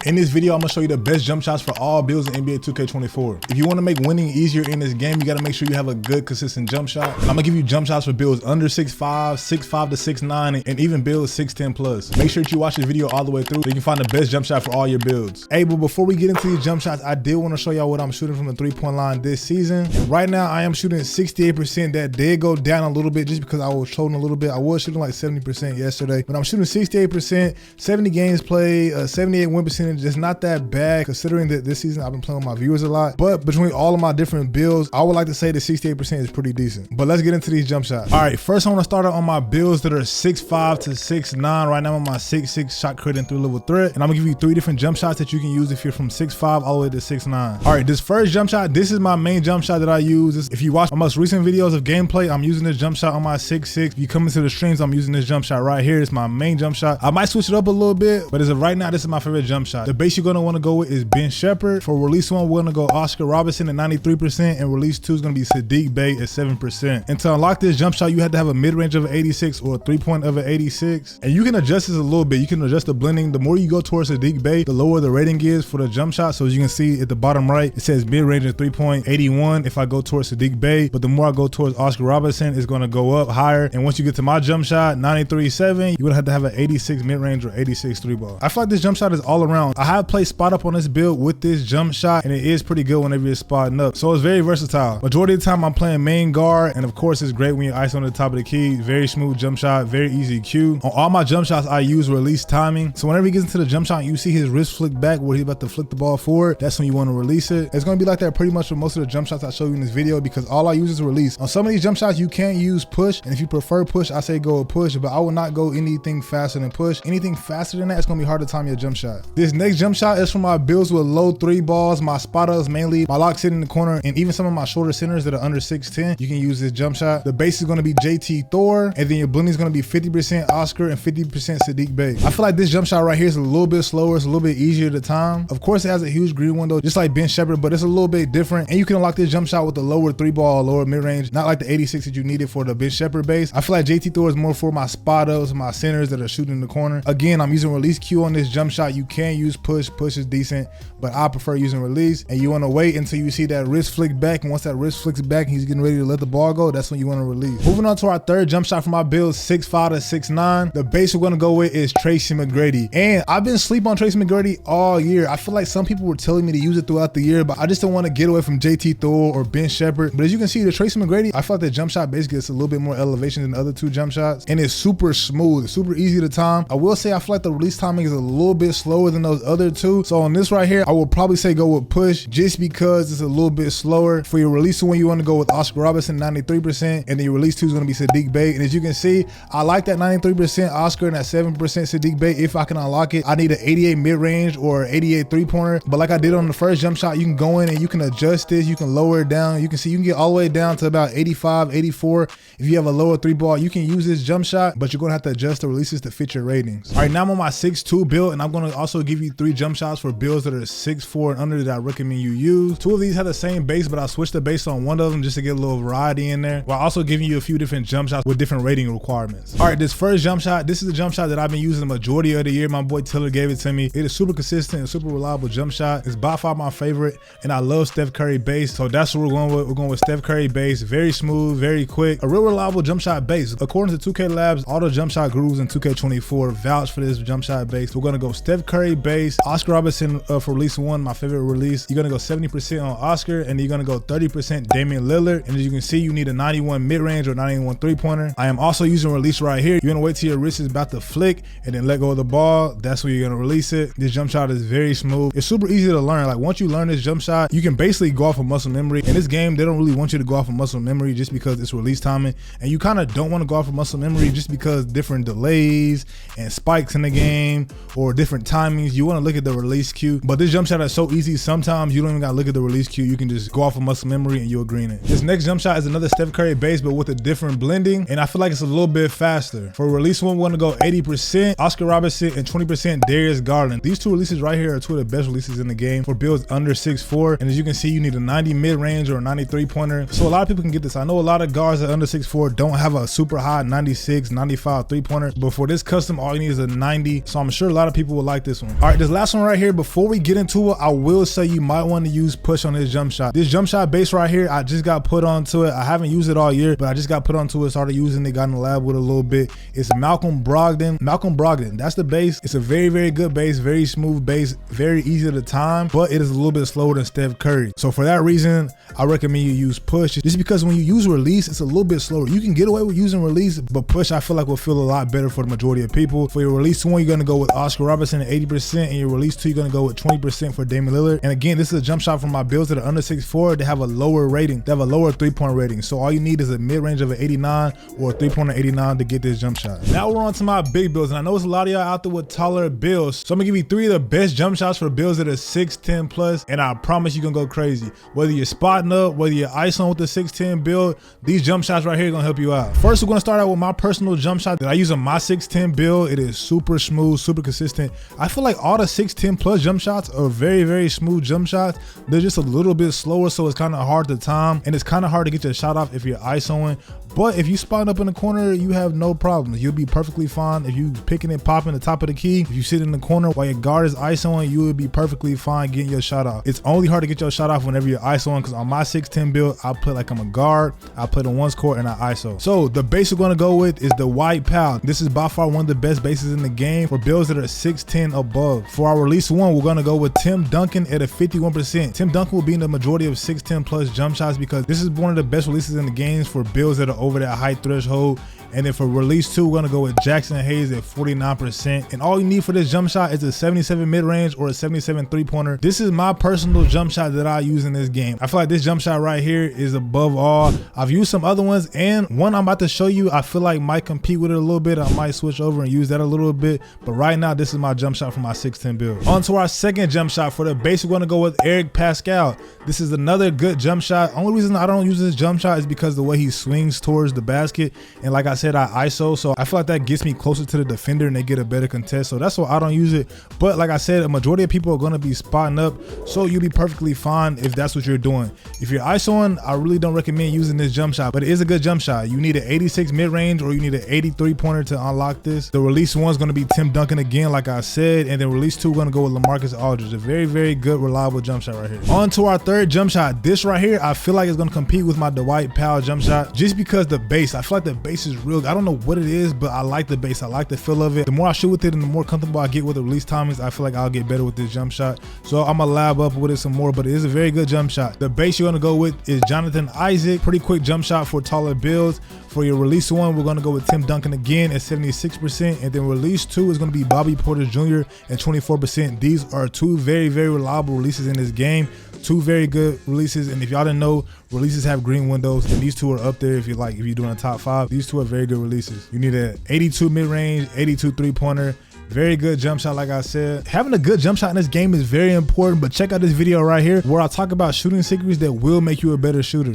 In this video, I'm gonna show you the best jump shots for all builds in NBA 2K24. If you wanna make winning easier in this game, you gotta make sure you have a good, consistent jump shot. I'm gonna give you jump shots for builds under 6'5", 6'5" to 6'9", and even builds 6'10 plus. Make sure that you watch this video all the way through so you can find the best jump shot for all your builds. Hey, but before we get into these jump shots, I did wanna show y'all what I'm shooting from the three-point line this season. And right now, I am shooting 68%. That did go down a little bit just because I was trolling a little bit. I was shooting like 70% yesterday, but I'm shooting 68%, 70 games played, 78 win percentage. It's not that bad considering that this season I've been playing with my viewers a lot. But between all of my different builds, I would like to say that 68% is pretty decent. But let's get into these jump shots. All right, first I want to start out on my builds that are 6'5" to 6'9". Right now I'm on my 6'6" shot creating through level threat, and I'm gonna give you 3 different jump shots that you can use if you're from 6'5" all the way to 6'9". All right, this first jump shot, this is my main jump shot that I use. If you watch my most recent videos of gameplay, I'm using this jump shot on my 6'6". If you come into the streams, I'm using this jump shot right here. It's my main jump shot. I might switch it up a little bit, but as of right now, this is my favorite jump shot. The base you're gonna want to go with is Ben Shepherd. For release 1, we're gonna go Oscar Robertson at 93%, and release 2 is gonna be Sadiq Bey at 7%. And to unlock this jump shot, you have to have a mid-range of an 86 or a 3-point of an 86. And you can adjust this a little bit. You can adjust the blending. The more you go towards Sadiq Bey, the lower the rating is for the jump shot. So as you can see at the bottom right, it says mid-range of 3.81 if I go towards Sadiq Bey. But the more I go towards Oscar Robertson, it's gonna go up higher. And once you get to my jump shot, 93.7, you're gonna have an 86 mid-range or 86 3-ball. I feel like this jump shot is all around. I have played spot up on this build with this jump shot, and it is pretty good whenever you're spotting up. So it's very versatile. Majority of the time I'm playing main guard, and of course it's great when you're ice on the top of the key. Very smooth jump shot, very easy cue. On all my jump shots, I use release timing. So whenever he gets into the jump shot, you see his wrist flick back where he's about to flick the ball forward. That's when you want to release it. It's gonna be like that pretty much for most of the jump shots I show you in this video, because all I use is release. On some of these jump shots, you can't use push, and if you prefer push, I say go with push, but I would not go anything faster than push. Anything faster than that, it's gonna be hard to time your jump shot. This next jump shot is from my builds with low 3 balls, my spotters mainly, my lock sitting in the corner, and even some of my shorter centers that are under 6'10". You can use this jump shot. The base is gonna be JT Thor, and then your blending is gonna be 50% Oscar and 50% Sadiq Bey. I feel like this jump shot right here is a little bit slower. It's a little bit easier to time. Of course, it has a huge green window, just like Ben Shepherd, but it's a little bit different. And you can unlock this jump shot with the lower 3-ball, lower mid-range, not like the 86 that you needed for the Ben Shepherd base. I feel like JT Thor is more for my spotters, my centers that are shooting in the corner. Again, I'm using release Q on this jump shot. You can use push. Push is decent, but I prefer using release. And you want to wait until you see that wrist flick back. And once that wrist flicks back and he's getting ready to let the ball go, that's when you want to release. Moving on to our third jump shot for my build, 6'5" to 6'9". The base we're going to go with is Tracy McGrady. And I've been sleeping on Tracy McGrady all year. I feel like some people were telling me to use it throughout the year, but I just don't want to get away from JT Thor or Ben Shepherd. But as you can see, the Tracy McGrady, I feel like the jump shot basically gets a little bit more elevation than the other 2 jump shots. And it's super smooth. It's super easy to time. I will say I feel like the release timing is a little bit slower than those other 2. So on this right here, I would probably say go with push just because it's a little bit slower. For your release 1, you want to go with Oscar Robertson, 93%, and then your release 2 is going to be Sadiq Bey. And as you can see, I like that 93% Oscar and that 7% Sadiq Bey. If I can unlock it, I need an 88 mid-range or 88 3-pointer. But like I did on the first jump shot, you can go in and you can adjust this. You can lower it down. You can see you can get all the way down to about 85, 84. If you have a lower 3-ball, you can use this jump shot, but you're going to have to adjust the releases to fit your ratings. All right, now I'm on my 6'2" build, and I'm going to also give you 3 jump shots for builds that are 6'4" and under that I recommend you use. 2 of these have the same base, but I switched the base on one of them just to get a little variety in there, while also giving you a few different jump shots with different rating requirements. All right, this first jump shot, this is the jump shot that I've been using the majority of the year. My boy Tiller gave it to me. It is super consistent and super reliable jump shot. It's by far my favorite, and I love Steph Curry base, so that's what we're going with. We're going with Steph Curry base. Very smooth, very quick, a real reliable jump shot base. According to 2K Labs, all the jump shot gurus in 2K24 vouch for this jump shot base. We're gonna go Steph Curry base, Oscar Robertson for release 1, my favorite release. You're gonna go 70% on Oscar, and you're gonna go 30% Damian Lillard. And as you can see, you need a 91 mid-range or 91 3-pointer. I am also using release right here. You're gonna wait till your wrist is about to flick and then let go of the ball. That's where you're gonna release it. This jump shot is very smooth. It's super easy to learn. Like once you learn this jump shot, you can basically go off of muscle memory. In this game, they don't really want you to go off of muscle memory just because it's release timing, and you kind of don't want to go off of muscle memory just because different delays and spikes in the game or different timings. You want to look at the release cue, but this jump shot is so easy. Sometimes you don't even gotta look at the release cue. You can just go off of muscle memory and you'll green it. This next jump shot is another Steph Curry base, but with a different blending, and I feel like it's a little bit faster. For release 1, we're gonna go 80% Oscar Robertson and 20% Darius Garland. These 2 releases right here are 2 of the best releases in the game for builds under 6'4", and as you can see, you need a 90 mid-range or a 93 pointer. So a lot of people can get this. I know a lot of guards that are under 6'4" don't have a super high 96, 95 3-pointer, but for this custom, all you need is a 90. So I'm sure a lot of people will like this one. All right, right, this last one right here, before we get into it, I will say you might want to use push on this jump shot. This jump shot base right here, I just got put onto it. I haven't used it all year, but I just got put onto it, started using it, got in the lab with it a little bit. It's Brogdon. That's the base. It's a very, very good base, very smooth base, very easy to time, but it is a little bit slower than Steph Curry. So for that reason, I recommend you use push, just because when you use release, it's a little bit slower. You can get away with using release, but push I feel like will feel a lot better for the majority of people. For your release 1, you're gonna go with Oscar Robertson at 80%, and your release 2, you're gonna go with 20% for Damian Lillard. And again, this is a jump shot from my builds that are under 6'4". They have a lower rating. They have a lower 3-point rating. So all you need is a mid-range of an 89 or a 3-pointer 89 to get this jump shot. Now we're on to my big builds, and I know there's a lot of y'all out there with taller builds. So I'm gonna give you 3 of the best jump shots for builds that are 6'10 plus, and I promise you're gonna go crazy. Whether you're spotting up, whether you're ISOing with the 6'10 build, these jump shots right here are gonna help you out. First, we're gonna start out with my personal jump shot that I use on my 6'10 build. It is super smooth, super consistent. I feel like all the 6'10 plus jump shots are very, very smooth jump shots. They're just a little bit slower, so it's kind of hard to time, and it's kind of hard to get your shot off if you're ISOing. But if you spot up in the corner, you have no problems. You'll be perfectly fine. If you picking and popping the top of the key, if you sit in the corner while your guard is ISOing, you will be perfectly fine getting your shot off. It's only hard to get your shot off whenever you're ISOing, because on my 6'10 build, I play like I'm a guard, I play the ones court, and I ISO. So the base we're gonna go with is the white PAL. This is by far one of the best bases in the game for builds that are 6'10 above. For our release 1, we're gonna go with Tim Duncan at a 51%. Tim Duncan will be in the majority of 6'10 plus jump shots, because this is one of the best releases in the games for builds that are over that height threshold. And then for release 2, we're gonna go with Jackson Hayes at 49%. And all you need for this jump shot is a 77 mid-range or a 77 3-pointer. This is my personal jump shot that I use in this game. I feel like this jump shot right here is above all. I've used some other ones, and one I'm about to show you, I feel like might compete with it a little bit. I might switch over and use that a little bit. But right now, this is my jump shot for my 6'10 build. On to our second jump shot. For the base, we're gonna go with Eric Pascal. This is another good jump shot. Only reason I don't use this jump shot is because the way he swings towards the basket. And like I said, I ISO, so I feel like that gets me closer to the defender and they get a better contest, so that's why I don't use it. But like I said, a majority of people are going to be spotting up, so you'll be perfectly fine if that's what you're doing. If you're ISOing, I really don't recommend using this jump shot, but it is a good jump shot. You need an 86 mid-range or you need an 83 pointer to unlock this. The release 1 is going to be Tim Duncan again, like I said, and then release 2 we're going to go with LaMarcus Aldridge. A very, very good, reliable jump shot right here. On to our third jump shot. This right here, I feel like it's going to compete with my Dwight Powell jump shot, just because the base, I feel like the base is real. I don't know what it is, but I like the base. I like the feel of it. The more I shoot with it and the more comfortable I get with the release timings, I feel like I'll get better with this jump shot. So I'm gonna lab up with it some more, but it is a very good jump shot. The base you're gonna go with is Jonathan Isaac. Pretty quick jump shot for taller builds. For your release 1, we're gonna go with Tim Duncan again at 76%, and then release 2 is gonna be Bobby Porter Jr. at 24%. These are 2 very, very reliable releases in this game. 2 very good releases, and if y'all didn't know, releases have green windows, and these 2 are up there. If you're doing a top 5, these 2 are very good releases. You need a 82 mid-range, 82 3-pointer. Very good jump shot. Like I said, having a good jump shot in this game is very important, but check out this video right here where I talk about shooting secrets that will make you a better shooter.